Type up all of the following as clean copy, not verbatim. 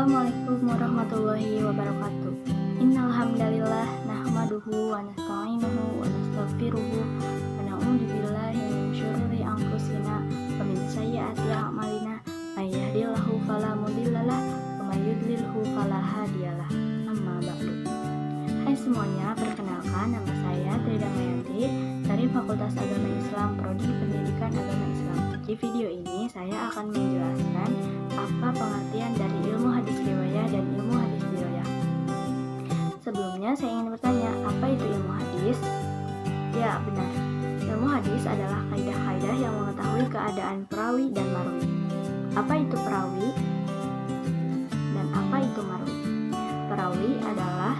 Assalamualaikum warahmatullahi wabarakatuh. Innal hamdalillah nahmaduhu wa nasta'inuhu wa nastaghfiruhu wa na'udzu billahi min syururi anfusina wa min sayyiati a'malina. May yahdihillahu fala mudhillalah wa may yudlilhu fala hadiyalah. Amma ba'du. Hai semuanya, perkenalkan nama saya Trida Mayanti dari Fakultas Agama Islam Prodi Pendidikan Agama Islam. Di video ini saya akan menjelaskan apa pengertian dari ilmu hadis riwayah dan ilmu hadis dirayah. Sebelumnya saya ingin bertanya, apa itu ilmu hadis? Ya, benar. Ilmu hadis adalah kaidah-kaidah yang mengetahui keadaan perawi dan marwi. Apa itu perawi dan apa itu marwi? Perawi adalah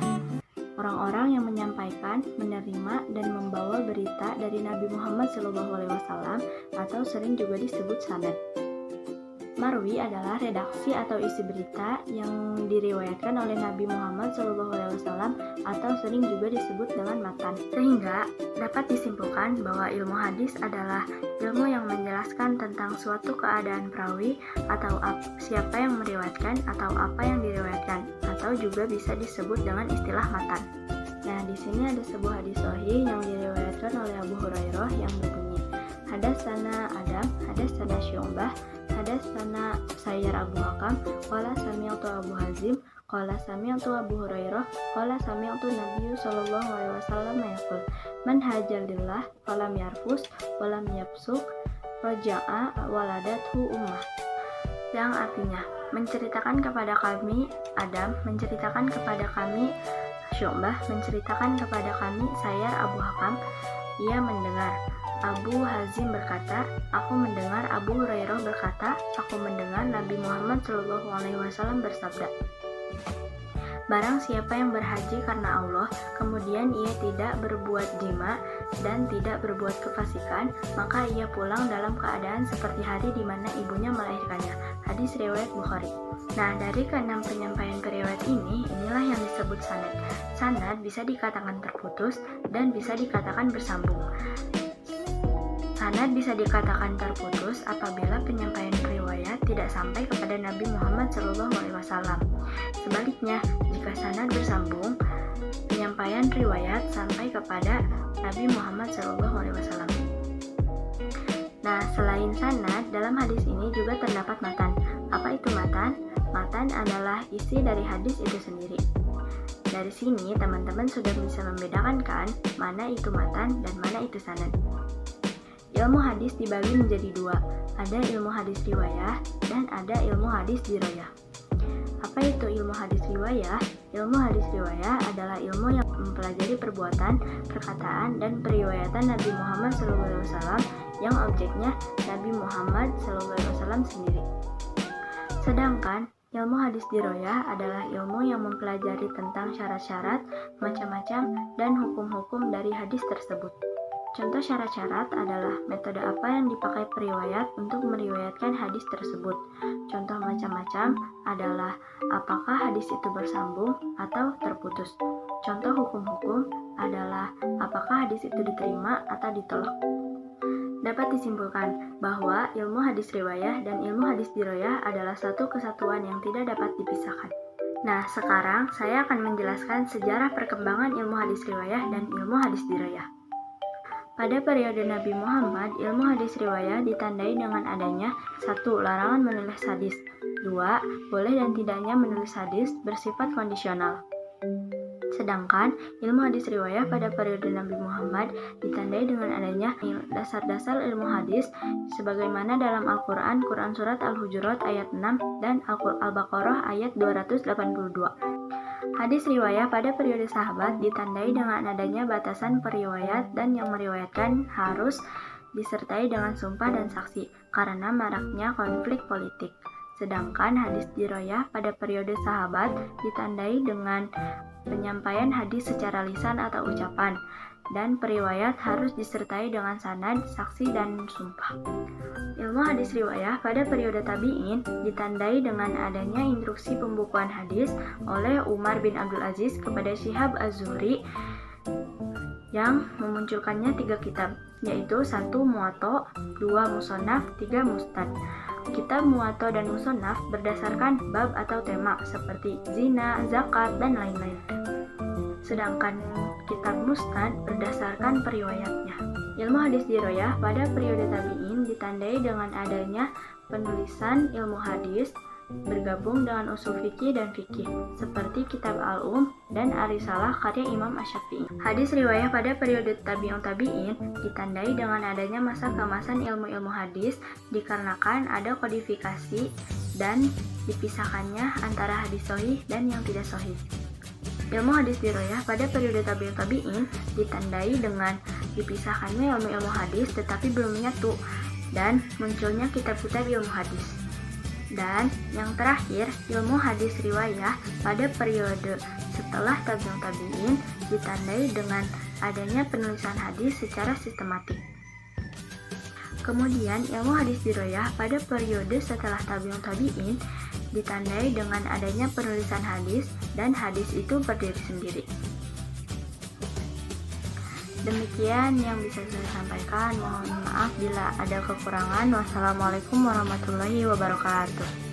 orang-orang yang menyampaikan, menerima, dan membawa berita dari Nabi Muhammad SAW atau sering juga disebut sanad. Marwi adalah redaksi atau isi berita yang diriwayatkan oleh Nabi Muhammad SAW atau sering juga disebut dengan matan. Sehingga dapat disimpulkan bahwa ilmu hadis adalah ilmu yang menjelaskan tentang suatu keadaan perawi atau siapa yang meriwayatkan atau apa yang diriwayatkan, atau juga bisa disebut dengan istilah matan. Nah, di sini ada sebuah hadis sahih yang diriwayatkan oleh Abu Hurairah yang berbunyi, Hadatsana Adam, hadatsana Syu'bah, hadatsana Sayyar Abu Hakam, qala sami'tu Abu Hazim, qala sami'tu Abu Hurairah, qala sami'tu Nabi sallallahu alaihi wasallam yaqul, man hajalillah falam yarfus walam yafsuk raja'a waladathu ummah. Yang artinya, menceritakan kepada kami Adam, menceritakan kepada kami Syu'bah, menceritakan kepada kami Sayyar Abu Hakam, ia mendengar Abu Hazim berkata, aku mendengar Abu Hurairah berkata, aku mendengar Nabi Muhammad SAW bersabda, barang siapa yang berhaji karena Allah, kemudian ia tidak berbuat jima dan tidak berbuat kefasikan, maka ia pulang dalam keadaan seperti hari di mana ibunya melahirkannya. Hadis riwayat Bukhari. Nah, dari keenam penyampaian periwayat ini, inilah yang disebut sanad. Sanad bisa dikatakan terputus dan bisa dikatakan bersambung. Sanad bisa dikatakan terputus apabila penyampaian riwayat tidak sampai kepada Nabi Muhammad SAW. Sebaliknya, jika sanad bersambung, penyampaian riwayat sampai kepada Nabi Muhammad SAW. Nah, selain sanad, dalam hadis ini juga terdapat matan. Apa itu matan? Matan adalah isi dari hadis itu sendiri. Dari sini, teman-teman sudah bisa membedakan kan mana itu matan dan mana itu sanad. Ilmu hadis dibagi menjadi dua, ada ilmu hadis riwayah dan ada ilmu hadis dirayah. Apa itu ilmu hadis riwayah? Ilmu hadis riwayah adalah ilmu yang mempelajari perbuatan, perkataan, dan periwayatan Nabi Muhammad SAW yang objeknya Nabi Muhammad SAW sendiri. Sedangkan ilmu hadis dirayah adalah ilmu yang mempelajari tentang syarat-syarat, macam-macam, dan hukum-hukum dari hadis tersebut. Contoh syarat-syarat adalah metode apa yang dipakai periwayat untuk meriwayatkan hadis tersebut. Contoh macam-macam adalah apakah hadis itu bersambung atau terputus. Contoh hukum-hukum adalah apakah hadis itu diterima atau ditolak. Dapat disimpulkan bahwa ilmu hadis riwayah dan ilmu hadis dirayah adalah satu kesatuan yang tidak dapat dipisahkan. Nah, sekarang saya akan menjelaskan sejarah perkembangan ilmu hadis riwayah dan ilmu hadis dirayah. Pada periode Nabi Muhammad, ilmu hadis riwayah ditandai dengan adanya 1. Larangan menulis hadis. 2. Boleh dan tidaknya menulis hadis bersifat kondisional. Sedangkan ilmu hadis riwayah pada periode Nabi Muhammad ditandai dengan adanya dasar-dasar ilmu hadis sebagaimana dalam Al-Quran, Quran Surat Al-Hujurat ayat 6 dan Al-Baqarah ayat 282. Hadis riwayah pada periode sahabat ditandai dengan adanya batasan periwayat dan yang meriwayatkan harus disertai dengan sumpah dan saksi karena maraknya konflik politik. Sedangkan hadis dirayah pada periode sahabat ditandai dengan penyampaian hadis secara lisan atau ucapan dan periwayat harus disertai dengan sanad, saksi, dan sumpah. Ilmu hadis riwayah pada periode tabi'in ditandai dengan adanya instruksi pembukuan hadis oleh Umar bin Abdul Aziz kepada Syihab Az-Zuhri yang memunculkannya 3 kitab, yaitu 1. Muwatta, 2. Musannaf, 3. Mustad. Kitab Muwatta dan Musonaf berdasarkan bab atau tema seperti zina, zakat, dan lain-lain. Sedangkan kitab Musnad berdasarkan periwayatnya. Ilmu hadis diroyah pada periode tabi'in ditandai dengan adanya penulisan ilmu hadis bergabung dengan usul fikih dan fikih seperti kitab Al-Um dan Ar-Risalah karya Imam Asy-Syafi'i. Hadis riwayah pada periode tabi'un tabi'in ditandai dengan adanya masa keemasan ilmu-ilmu hadis dikarenakan ada kodifikasi dan dipisahkannya antara hadis sahih dan yang tidak sahih. Ilmu hadis diroyah pada periode tabi'un tabi'in ditandai dengan dipisahkannya ilmu-ilmu hadis tetapi belum menyatu dan munculnya kitab-kitab ilmu hadis. Dan yang terakhir, ilmu hadis riwayah pada periode setelah tabi'un tabi'in ditandai dengan adanya penulisan hadis secara sistematik. Kemudian, ilmu hadis diroyah pada periode setelah tabi'un tabi'in ditandai dengan adanya penulisan hadis dan hadis itu berdiri sendiri. Demikian yang bisa saya sampaikan. Mohon maaf bila ada kekurangan. Wassalamualaikum warahmatullahi wabarakatuh.